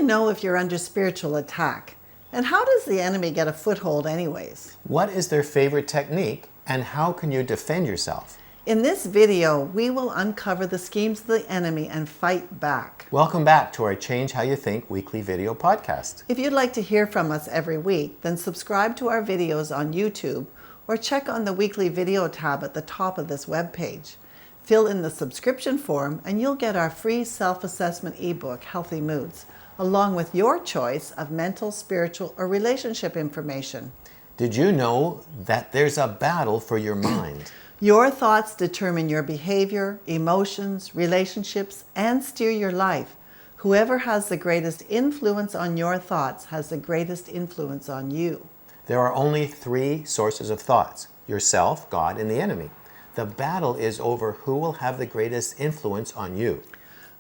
know if you're under spiritual attack? And how does the enemy get a foothold anyways? What is their favorite technique, and how can you defend yourself? In this video, we will uncover the schemes of the enemy and fight back. Welcome back to our Change How You Think weekly video podcast. If you'd like to hear from us every week, then subscribe to our videos on YouTube or check on the weekly video tab at the top of this webpage. Fill in the subscription form and you'll get our free self-assessment ebook, Healthy Moods, along with your choice of mental, spiritual, or relationship information. Did you know that there's a battle for your mind? Your thoughts determine your behavior, emotions, relationships, and steer your life. Whoever has the greatest influence on your thoughts has the greatest influence on you. There are only three sources of thoughts: yourself, God, and the enemy. The battle is over who will have the greatest influence on you.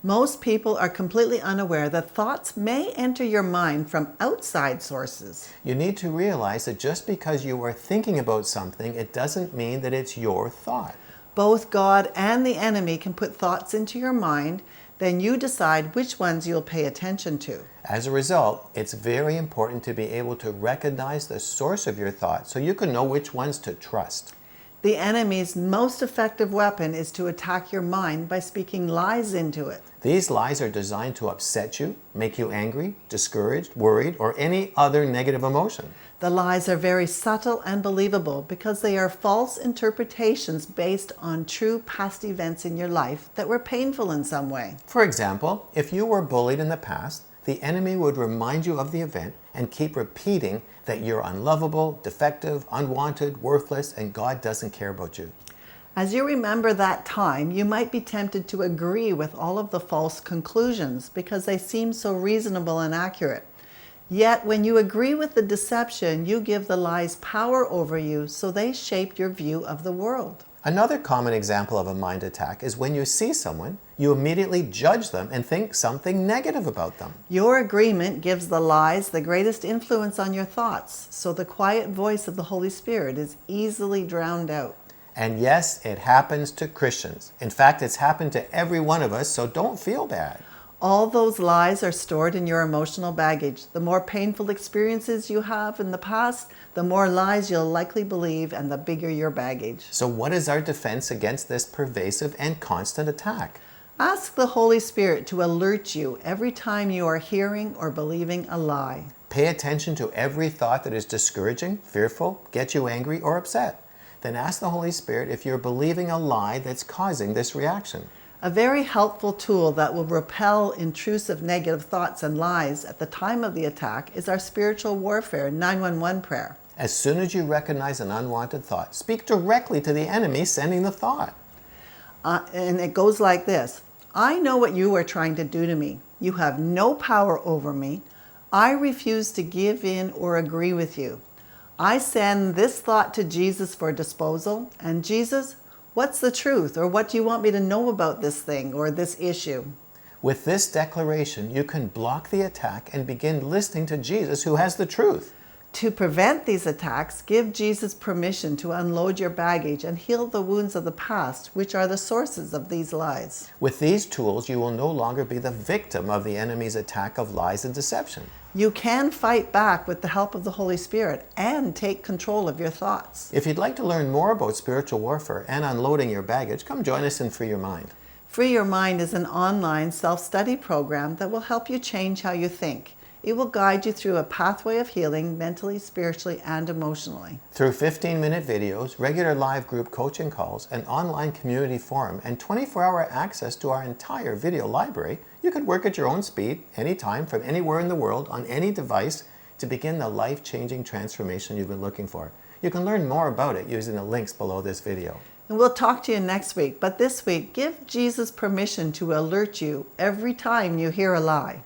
Most people are completely unaware that thoughts may enter your mind from outside sources. You need to realize that just because you are thinking about something, it doesn't mean that it's your thought. Both God and the enemy can put thoughts into your mind, then you decide which ones you'll pay attention to. As a result, it's very important to be able to recognize the source of your thoughts so you can know which ones to trust. The enemy's most effective weapon is to attack your mind by speaking lies into it. These lies are designed to upset you, make you angry, discouraged, worried, or any other negative emotion. The lies are very subtle and believable because they are false interpretations based on true past events in your life that were painful in some way. For example, if you were bullied in the past, the enemy would remind you of the event and keep repeating that you're unlovable, defective, unwanted, worthless, and God doesn't care about you. As you remember that time, you might be tempted to agree with all of the false conclusions because they seem so reasonable and accurate. Yet, when you agree with the deception, you give the lies power over you, so they shape your view of the world. Another common example of a mind attack is when you see someone, you immediately judge them and think something negative about them. Your agreement gives the lies the greatest influence on your thoughts, so the quiet voice of the Holy Spirit is easily drowned out. And yes, it happens to Christians. In fact, it's happened to every one of us, so don't feel bad. All those lies are stored in your emotional baggage. The more painful experiences you have in the past, the more lies you'll likely believe and the bigger your baggage. So what is our defense against this pervasive and constant attack? Ask the Holy Spirit to alert you every time you are hearing or believing a lie. Pay attention to every thought that is discouraging, fearful, get you angry, or upset. Then ask the Holy Spirit if you're believing a lie that's causing this reaction. A very helpful tool that will repel intrusive negative thoughts and lies at the time of the attack is our spiritual warfare 911 prayer. As soon as you recognize an unwanted thought, speak directly to the enemy sending the thought. And it goes like this: I know what you are trying to do to me. You have no power over me. I refuse to give in or agree with you. I send this thought to Jesus for disposal. And Jesus, what's the truth? Or what do you want me to know about this thing or this issue? With this declaration, you can block the attack and begin listening to Jesus, who has the truth. To prevent these attacks, give Jesus permission to unload your baggage and heal the wounds of the past, which are the sources of these lies. With these tools, you will no longer be the victim of the enemy's attack of lies and deception. You can fight back with the help of the Holy Spirit and take control of your thoughts. If you'd like to learn more about spiritual warfare and unloading your baggage, come join us in Free Your Mind. Free Your Mind is an online self-study program that will help you change how you think. It will guide you through a pathway of healing mentally, spiritually, and emotionally. Through 15-minute videos, regular live group coaching calls, an online community forum, and 24-hour access to our entire video library, you could work at your own speed, anytime, from anywhere in the world, on any device, to begin the life-changing transformation you've been looking for. You can learn more about it using the links below this video. And we'll talk to you next week, but this week, give Jesus permission to alert you every time you hear a lie.